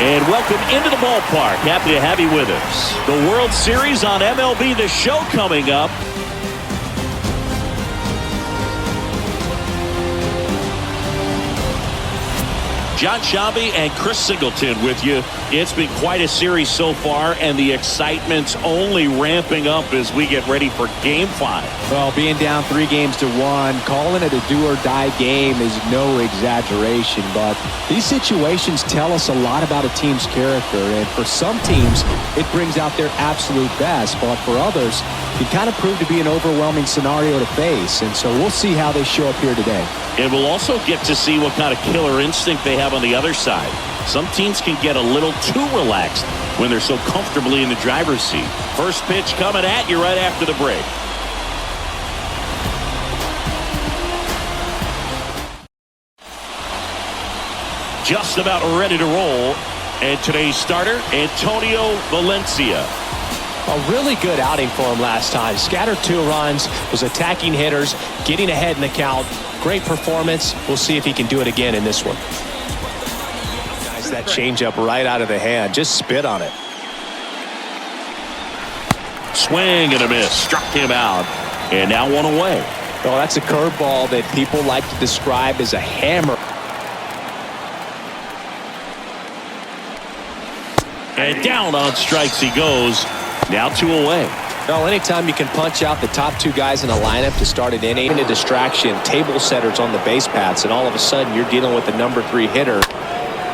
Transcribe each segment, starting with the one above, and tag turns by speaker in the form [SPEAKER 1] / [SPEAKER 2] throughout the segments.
[SPEAKER 1] And welcome into the ballpark. Happy to have you with us. The World Series on MLB The Show coming up. John Shabby and Chris Singleton with you. It's been quite a series so far, and the excitement's only ramping up as we get ready for Game 5.
[SPEAKER 2] Well, being down 3-1, calling it a do-or-die game is no exaggeration, but these situations tell us a lot about a team's character, and for some teams, it brings out their absolute best, but for others, it kind of proved to be an overwhelming scenario to face, and so we'll see how they show up here today.
[SPEAKER 1] And we'll also get to see what kind of killer instinct they have on the other side. Some teams can get a little too relaxed when they're so comfortably in the driver's seat. First pitch coming at you right after the break. Just about ready to roll. And today's starter, Antonio Valencia.
[SPEAKER 3] A really good outing for him last time. Scattered 2 runs, was attacking hitters, getting ahead in the count. Great performance. We'll see if he can do it again in this one. Guys, that changeup right out of the hand. Just spit on it.
[SPEAKER 1] Swing and a miss. Struck him out. And now 1 away.
[SPEAKER 3] Well, that's a curveball that people like to describe as a hammer.
[SPEAKER 1] And down on strikes he goes. Now 2 away.
[SPEAKER 3] Well, anytime you can punch out the top 2 guys in a lineup to start an inning, a distraction, table setters on the base paths, and all of a sudden you're dealing with the number 3 hitter.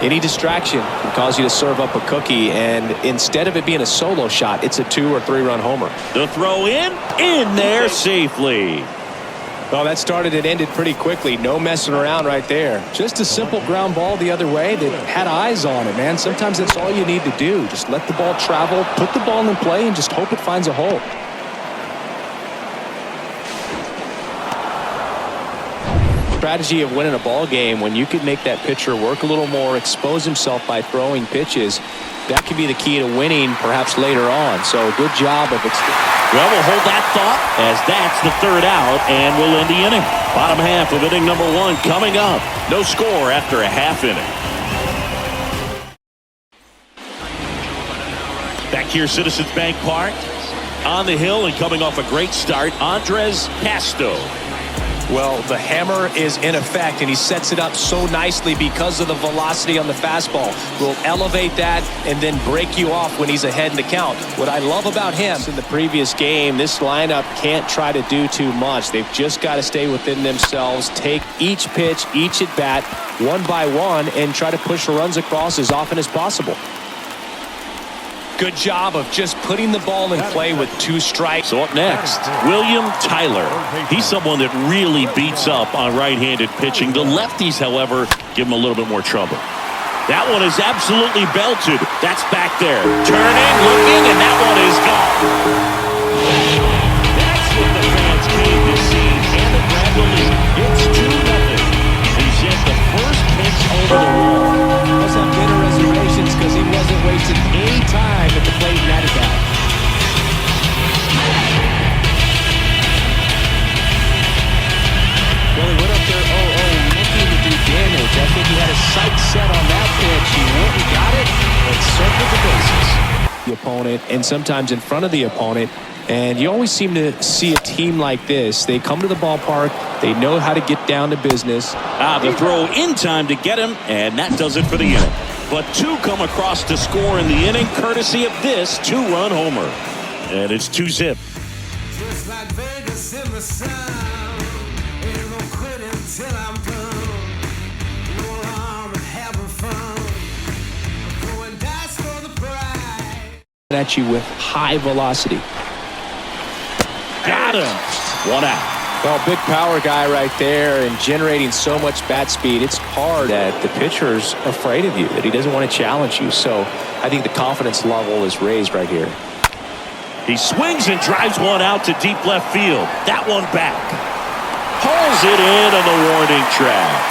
[SPEAKER 3] Any distraction can cause you to serve up a cookie, and instead of it being a solo shot, it's a 2 or 3 run homer.
[SPEAKER 1] The throw in there safely.
[SPEAKER 3] Well, that started and ended pretty quickly. No messing around right there.
[SPEAKER 2] Just a simple ground ball the other way that had eyes on it, man. Sometimes that's all you need to do. Just let the ball travel, put the ball in play, and just hope it finds a hole.
[SPEAKER 3] Strategy of winning a ball game, when you can make that pitcher work a little more, expose himself by throwing pitches, that could be the key to winning perhaps later on. So good job of it.
[SPEAKER 1] Well, we'll hold that thought as that's the 3rd out, and we'll end the inning. Bottom half of inning number 1 coming up. No score after a half inning. Back here, Citizens Bank Park. On the hill and coming off a great start, Andres Pasto.
[SPEAKER 3] Well, the hammer is in effect, and he sets it up so nicely because of the velocity on the fastball. Will elevate that and then break you off when he's ahead in the count. What I love about him in the previous game, this lineup can't try to do too much. They've just got to stay within themselves, take each pitch, each at bat, one by one, and try to push the runs across as often as possible. Good job of just putting the ball in play with 2 strikes.
[SPEAKER 1] So up next, William Tyler. He's someone that really beats up on right-handed pitching. The lefties, however, give him a little bit more trouble. That one is absolutely belted. That's back there. Turning, looking, and that one is gone. That's what the fans came to see. And the grab the lead. It's 2-0. He sent the first pitch over the wall.
[SPEAKER 2] Must have bitter reservations because he wasn't wasting any time at the plate in that at bat. Well, he went up there 0-0 looking to do damage. I think he had a sight set on that pitch. He went and got it and circled the bases. The opponent, and sometimes in front of the opponent. And you always seem to see a team like this. They come to the ballpark. They know how to get down to business.
[SPEAKER 1] The throw in time to get him, and that does it for the inning. But 2 come across to score in the inning, courtesy of this 2-run homer. And it's 2-zip.
[SPEAKER 4] Just like Vegas in the sun, ain't no quitting till I'm done. No harm in having fun. Going dice for the prize.
[SPEAKER 2] At you with high velocity.
[SPEAKER 1] Got him. 1 out.
[SPEAKER 3] Well, big power guy right there and generating so much bat speed. It's hard that the pitcher's afraid of you, that he doesn't want to challenge you. So I think the confidence level is raised right here.
[SPEAKER 1] He swings and drives one out to deep left field. That one back. Pulls it in on the warning track.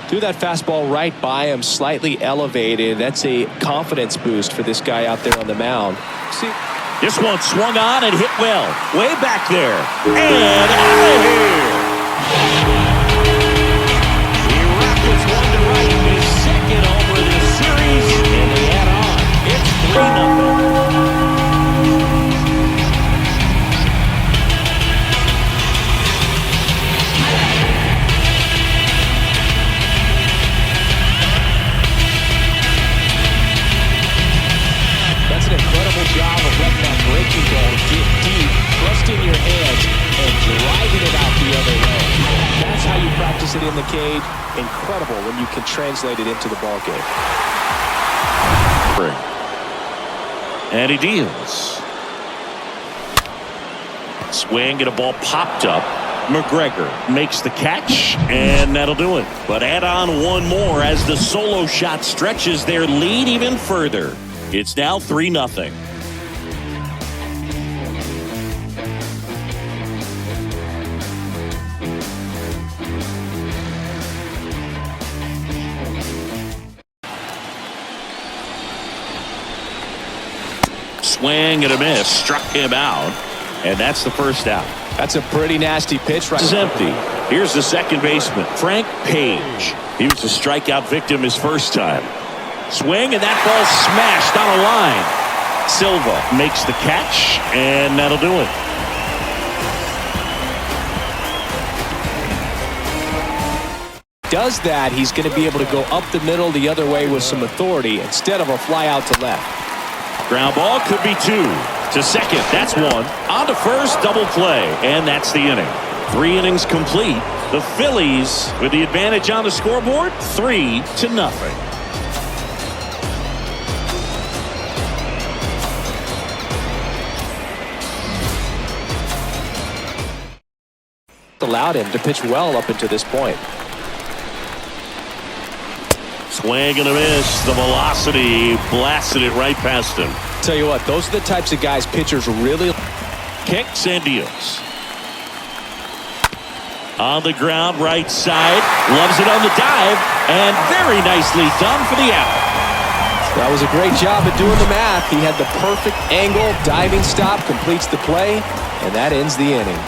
[SPEAKER 3] Threw that fastball right by him, slightly elevated. That's a confidence boost for this guy out there on the mound. See,
[SPEAKER 1] This one swung on and hit well. Way back there. And out of here. The Rockets one to right. His second homer of this series. And they add on. It's 3-0.
[SPEAKER 3] That's an incredible job of letting that breaking ball get deep, trusting your hands, and driving it out the other way. That's how you practice it in the cage. Incredible when you can translate it into the ball game.
[SPEAKER 1] And he deals. Swing and a ball popped up. McGregor makes the catch, and that'll do it. But add on one more as the solo shot stretches their lead even further. It's now 3-0. Swing and a miss, struck him out, and that's the first out.
[SPEAKER 3] That's a pretty nasty pitch.
[SPEAKER 1] This is empty. Here's the second baseman, Frank Page. He was a strikeout victim his first time. Swing, and that ball smashed on a line. Silva makes the catch, and that'll do it.
[SPEAKER 3] Does that, he's going to be able to go up the middle the other way with some authority instead of a fly out to left.
[SPEAKER 1] Ground ball could be 2. To second, that's 1. On to first, double play, and that's the inning. 3 innings complete. The Phillies with the advantage on the scoreboard, 3-0.
[SPEAKER 3] Allowed him to pitch well up until this point.
[SPEAKER 1] Swing and a miss. The velocity blasted it right past him.
[SPEAKER 3] Tell you what, those are the types of guys pitchers really
[SPEAKER 1] Kicks and deals. On the ground, right side. Loves it on the dive. And very nicely done for the out.
[SPEAKER 3] That was a great job at doing the math. He had the perfect angle, diving stop, completes the play, and that ends the inning.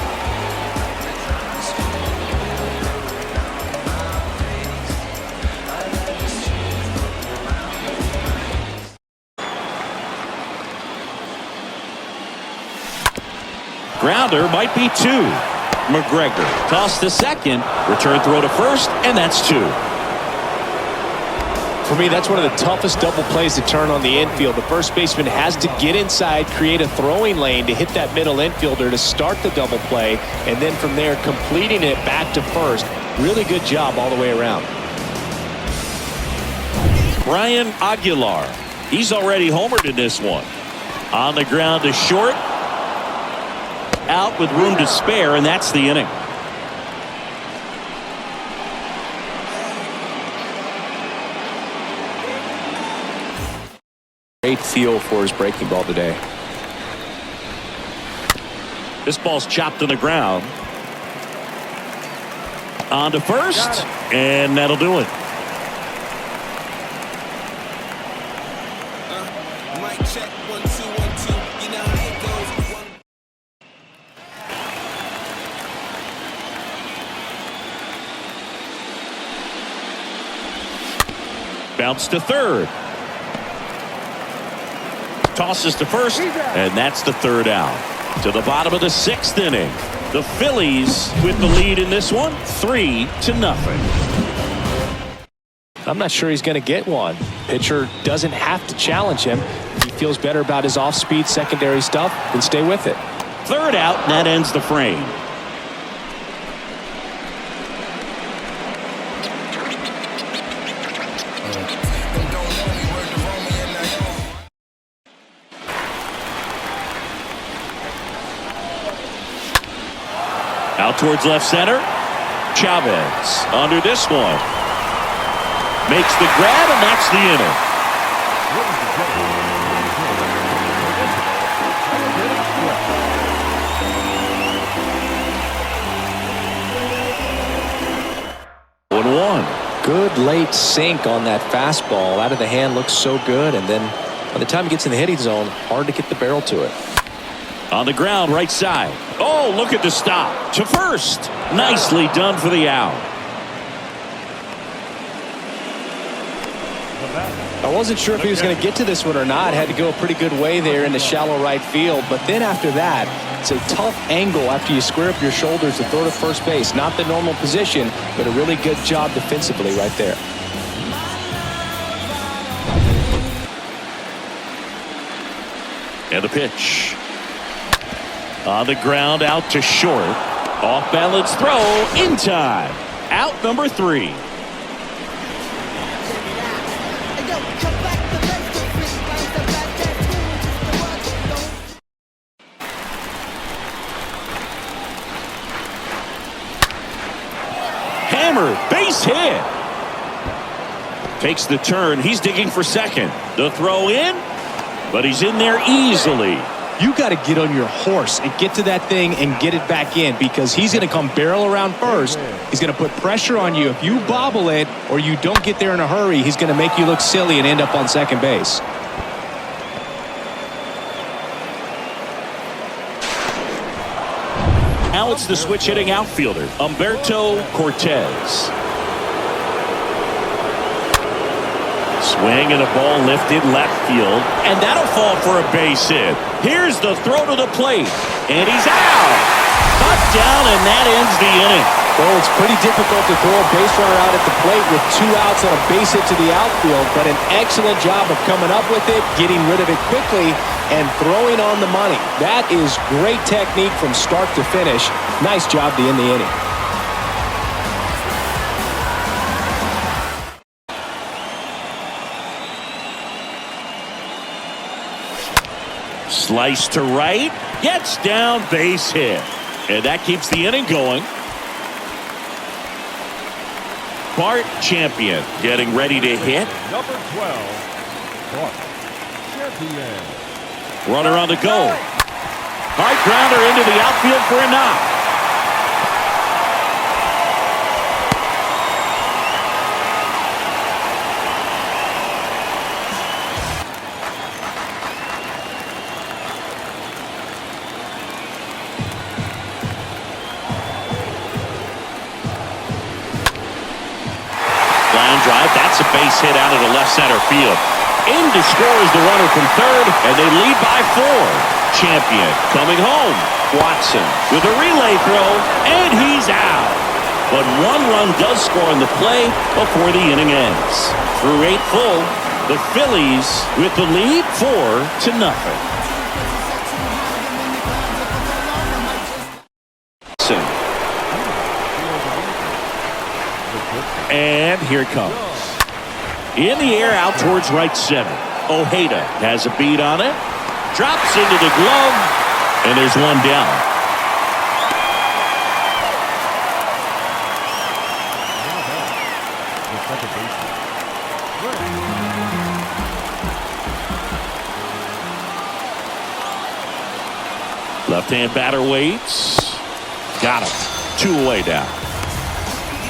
[SPEAKER 1] Grounder might be 2. McGregor toss to second, return throw to first, and that's 2.
[SPEAKER 3] For me, that's one of the toughest double plays to turn on the infield. The first baseman has to get inside, create a throwing lane to hit that middle infielder to start the double play, and then from there completing it back to first. Really good job all the way around.
[SPEAKER 1] Brian Aguilar, he's already homered in this one. On the ground to short. Out with room to spare, and that's the inning.
[SPEAKER 3] Great feel for his breaking ball today.
[SPEAKER 1] This ball's chopped on the ground. On to first, and that'll do it.
[SPEAKER 4] Mic check, 1 2 1 2. You know how it goes.
[SPEAKER 1] Bounce to third. Tosses to first, and that's the third out. To the bottom of the 6th inning. The Phillies with the lead in this one, 3-0.
[SPEAKER 3] I'm not sure he's going to get one. Pitcher doesn't have to challenge him. If he feels better about his off-speed secondary stuff, then stay with it.
[SPEAKER 1] Third out, and that ends the frame. Out towards left center. Chavez under this one. Makes the grab, and that's the inning. 1-1.
[SPEAKER 3] Good late sink on that fastball. Out of the hand, looks so good, and then by the time it gets in the hitting zone, hard to get the barrel to it.
[SPEAKER 1] On the ground, right side. Oh, look at the stop. To first. Nicely done for the out.
[SPEAKER 3] I wasn't sure if he was going to get to this one or not. Had to go a pretty good way there in the shallow right field. But then after that, it's a tough angle after you square up your shoulders to throw to first base. Not the normal position, but a really good job defensively right there.
[SPEAKER 1] And the pitch. On the ground, out to short. Off balance throw in time. Out number 3. Hammered, base hit. Takes the turn. He's digging for second. The throw in, but he's in there easily.
[SPEAKER 3] You got to get on your horse and get to that thing and get it back in, because he's going to come barrel around first. He's going to put pressure on you. If you bobble it or you don't get there in a hurry, he's going to make you look silly and end up on second base.
[SPEAKER 1] Now it's the switch hitting outfielder, Humberto Cortez. Swing and a ball lifted left field, and that'll fall for a base hit. Here's the throw to the plate, and he's out. Touchdown, and that ends the inning.
[SPEAKER 3] Well, it's pretty difficult to throw a base runner out at the plate with 2 outs and a base hit to the outfield, but an excellent job of coming up with it, getting rid of it quickly, and throwing on the money. That is great technique from start to finish. Nice job to end the inning.
[SPEAKER 1] Slice to right, gets down, base hit. And that keeps the inning going. Bart Champion getting ready to hit.
[SPEAKER 5] Number 12, Bart Champion.
[SPEAKER 1] Runner on the go. Hard grounder into the outfield for a knock. Drive. That's a base hit out of the left center field. In to score is the runner from third, and they lead by 4. Champion coming home. Watson with a relay throw, and he's out. But 1 run does score on the play before the inning ends. Through 8 full, the Phillies with the lead 4-0. And here it comes. In the air out towards right center. Ojeda has a beat on it. Drops into the glove. And there's one down. Left-hand batter waits. Got him. 2 away down.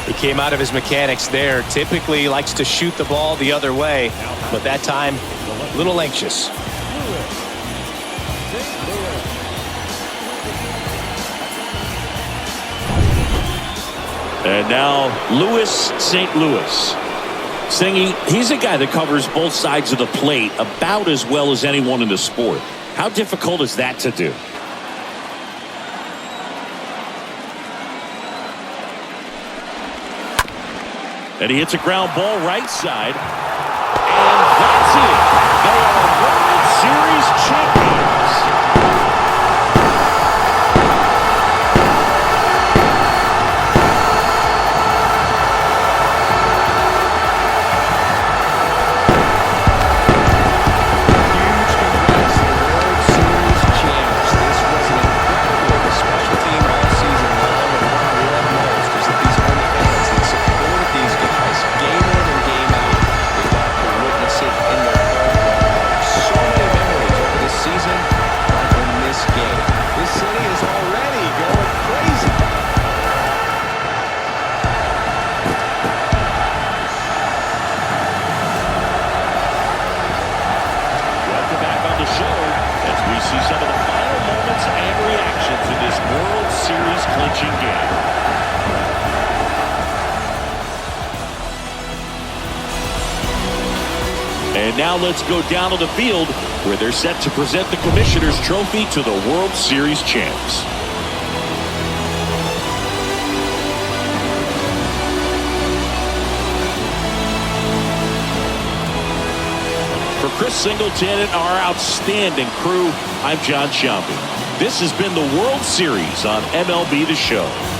[SPEAKER 3] He came out of his mechanics there. Typically likes to shoot the ball the other way, but that time a little anxious.
[SPEAKER 1] And now Louis St. Louis. Singy, he's a guy that covers both sides of the plate about as well as anyone in the sport. How difficult is that to do? And he hits a ground ball right side. And that's it. They are World Series champions. See some of the final moments clinching game. And now let's go down to the field where they're set to present the Commissioner's Trophy to the World Series champs. For Chris Singleton and our outstanding crew, I'm John Sciambi. This has been the World Series on MLB The Show.